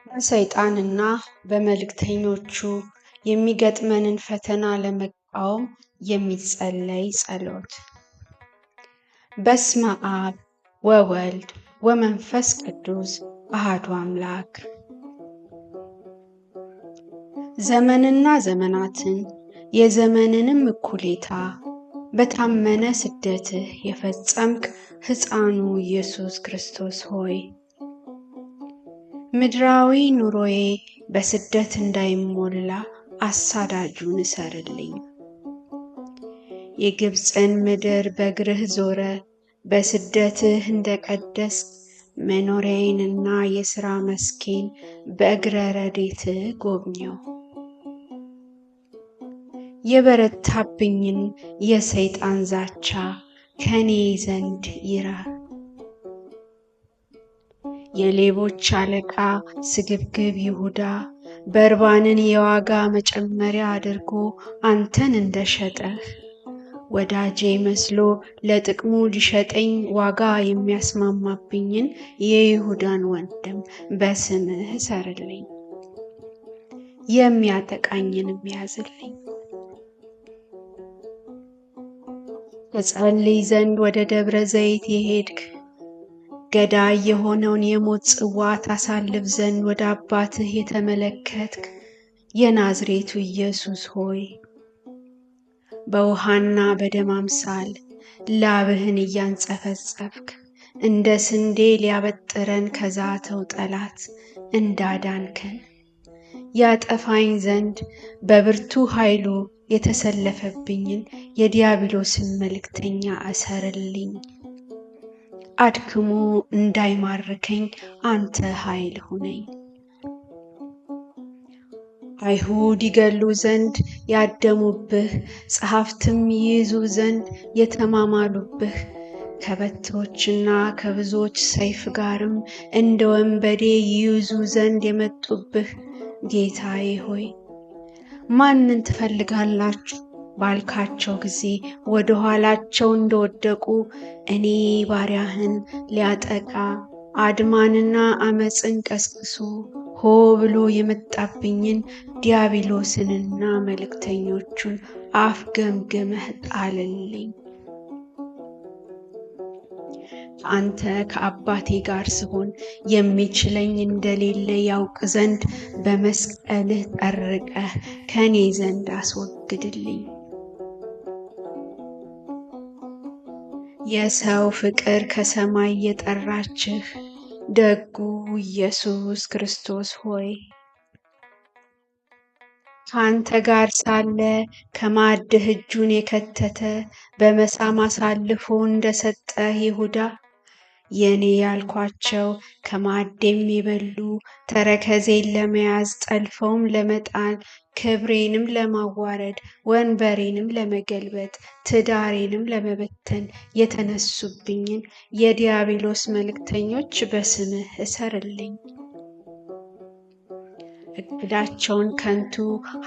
በሰይጣንና በመልእክተኞቹ የሚገጥመንን ፈተና ለመቃወም የሚጸለይ ጸሎት። በስመ አብ ወወልድ ወመንፈስ ቅዱስ አሐዱ አምላክ። ዘመንና ዘመናትን የዘመንንም እኩሌታ በታመነ ስደትህ የፈጸምክ ሕፃኑ ኢየሱስ ክርስቶስ ሆይ ምድራዊ ኑሮዬ በስደት እንዳይሞላ አሳዳጁን እሰርልኝ። የግብፅን ምድር በእግርህ ዞረ በስደትህ እንደቀደስክ መኖሪያዬንና የሥራ መስኬን በእግረ ረድኤትህ ጎብኘው። የበረታብኝን የሰይጣን ዛቻ ከኔ ዘንድ ይራቅ። የሌቦች አለቃ ስግብግብ ይሁዳ በርባንን የዋጋ መጨመሪያ አድርጎ አንተን እንደሸጠህ ወዳጄ መስሎ ለጥቅሙ ሊሸጠኝ ዋጋ የሚያስማማብኝን የይሁዳን ወንድም በስምህ እሰርልኝ፣ የሚያጠቃኝንም ያዝልኝ። እጸልይ ዘንድ ወደ ደብረ ዘይት የሄድክ ገዳይ የሆነውን የሞት ጽዋ ታሳልፍ ዘንድ ወደ አባትህ የተመለከትክ የናዝሬቱ ኢየሱስ ሆይ በውሃና በደም አምሳል ላብህን እያንጸፈጸፍክ እንደ ስንዴ ሊያበጥረን ከዛተው ጠላት እንዳዳንከን ያጠፋኝ ዘንድ በብርቱ ኃይሉ የተሰለፈብኝን የዲያብሎስን መልእክተኛ እሰርልኝ። አድክሞ እንዳይማርከኝ አንተ ኃይል ሁነኝ። አይሁድ ይገሉ ዘንድ ያደሙብህ፣ ጸሐፍትም ይይዙ ዘንድ የተማማሉብህ፣ ከበትሮችና ከብዙዎች ሰይፍ ጋርም እንደ ወንበዴ ይይዙ ዘንድ የመጡብህ ጌታዬ ሆይ ማንን ትፈልጋላችሁ ባልካቸው ጊዜ ወደ ኋላቸው እንደወደቁ እኔ ባሪያህን ሊያጠቃ አድማንና አመፅን ቀስቅሶ ሆ ብሎ የመጣብኝን ዲያብሎስንና መልእክተኞቹን አፍ ገምግመህ ጣልልኝ። አንተ ከአባቴ ጋር ስሆን የሚችለኝ እንደሌለ ያውቅ ዘንድ በመስቀልህ ጠርቀህ ከኔ ዘንድ አስወግድልኝ። የሰው ፍቅር ከሰማይ የጠራችህ ደጉ ኢየሱስ ክርስቶስ ሆይ ከአንተ ጋር ሳለ ከማዕድህ እጁን የከተተ በመሳም አሳልፎ እንደሰጠህ ይሁዳ የኔ ያልኳቸው ከማዕዴም የበሉ ተረከዜን ለመያዝ ጠልፈውም ለመጣል ክብሬንም ለማዋረድ ወንበሬንም ለመገልበጥ ትዳሬንም ለመበተን የተነሱብኝን የዲያብሎስ መልእክተኞች በስምህ እሰርልኝ። እቅዳቸውን ከንቱ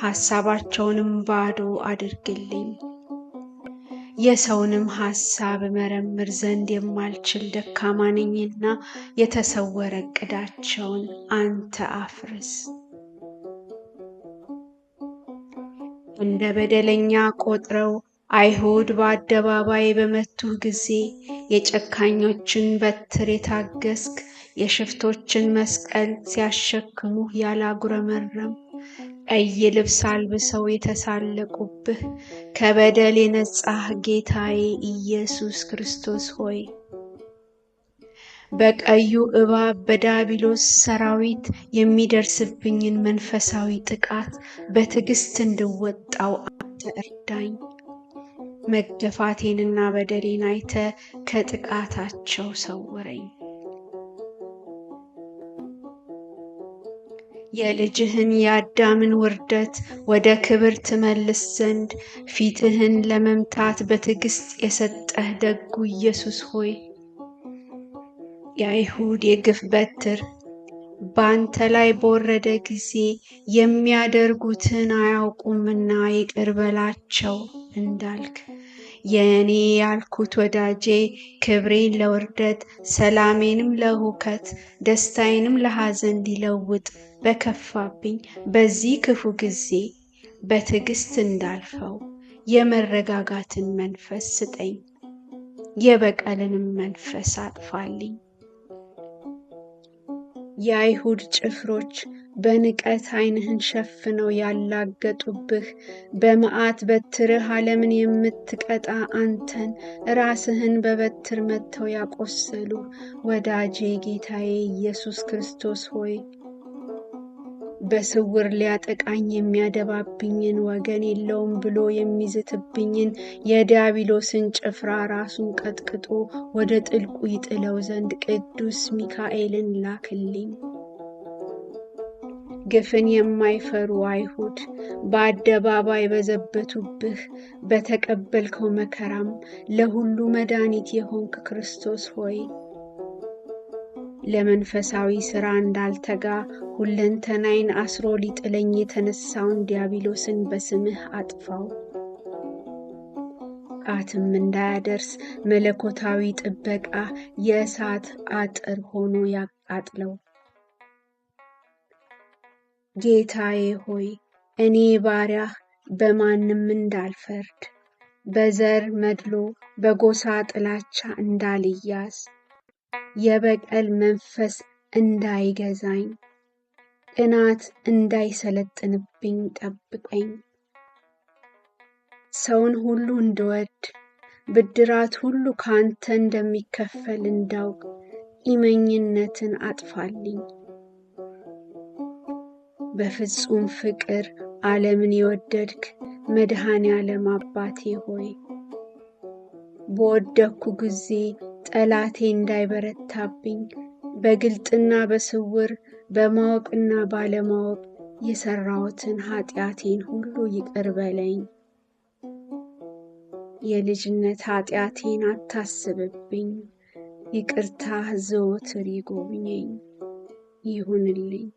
ሐሳባቸውንም ባዶ አድርግልኝ። የሰውንም ሐሳብ መረምር ዘንድ የማልችል ደካማ ነኝና የተሰወረ እቅዳቸውን አንተ አፍርስ። እንደ በደለኛ ቆጥረው አይሁድ በአደባባይ በመቱህ ጊዜ የጨካኞችን በትር የታገስክ የሽፍቶችን መስቀል ሲያሸክሙህ ያላጉረመረም ቀይ ልብስ አልብሰው የተሳለቁብህ ከበደል የነጻህ ጌታዬ ኢየሱስ ክርስቶስ ሆይ በቀዩ እባብ በዲያብሎስ ሰራዊት የሚደርስብኝን መንፈሳዊ ጥቃት በትዕግስት እንድወጣው አንተ እርዳኝ። መገፋቴንና በደሌን አይተህ ከጥቃታቸው ሰውረኝ። የልጅህን የአዳምን ውርደት ወደ ክብር ትመልስ ዘንድ ፊትህን ለመምታት በትዕግስት የሰጠህ ደጉ ኢየሱስ ሆይ የአይሁድ የግፍ በትር በአንተ ላይ በወረደ ጊዜ የሚያደርጉትን አያውቁምና ይቅር በላቸው እንዳልክ የእኔ ያልኩት ወዳጄ ክብሬን ለውርደት ሰላሜንም ለሁከት ደስታዬንም ለሐዘን ሊለውጥ በከፋብኝ በዚህ ክፉ ጊዜ በትዕግስት እንዳልፈው የመረጋጋትን መንፈስ ስጠኝ፣ የበቀልንም መንፈስ አጥፋልኝ። የአይሁድ ጭፍሮች በንቀት ዓይንህን ሸፍነው ያላገጡብህ በመዓት በትርህ ዓለምን የምትቀጣ አንተን ራስህን በበትር መትተው ያቆሰሉ ወዳጄ ጌታዬ ኢየሱስ ክርስቶስ ሆይ በስውር ሊያጠቃኝ የሚያደባብኝን ወገን የለውም ብሎ የሚዝትብኝን የዲያብሎስን ጭፍራ ራሱን ቀጥቅጦ ወደ ጥልቁ ይጥለው ዘንድ ቅዱስ ሚካኤልን ላክልኝ። ግፍን የማይፈሩ አይሁድ በአደባባይ በዘበቱብህ በተቀበልከው መከራም ለሁሉ መድኃኒት የሆንክ ክርስቶስ ሆይ ለመንፈሳዊ ሥራ እንዳልተጋ ሁለንተናዬን አስሮ ሊጥለኝ የተነሳውን ዲያብሎስን በስምህ አጥፋው። ቃትም እንዳያደርስ መለኮታዊ ጥበቃ የእሳት አጥር ሆኖ ያቃጥለው። ጌታዬ ሆይ እኔ ባሪያህ በማንም እንዳልፈርድ በዘር መድሎ በጎሳ ጥላቻ እንዳልያዝ የበቀል መንፈስ እንዳይገዛኝ ቅናት እንዳይሰለጥንብኝ ጠብቀኝ። ሰውን ሁሉ እንድወድ ብድራት ሁሉ ካንተ እንደሚከፈል እንዳውቅ ኢመኝነትን አጥፋልኝ። በፍጹም ፍቅር ዓለምን የወደድክ መድኃኔ ዓለም አባቴ ሆይ በወደቅኩ ጊዜ ጠላቴ እንዳይበረታብኝ በግልጥና በስውር በማወቅና ባለማወቅ የሰራሁትን ኃጢአቴን ሁሉ ይቅር በለኝ። የልጅነት ኃጢአቴን አታስብብኝ። ይቅርታህ ዘወትር ይጎብኘኝ። ይሁንልኝ።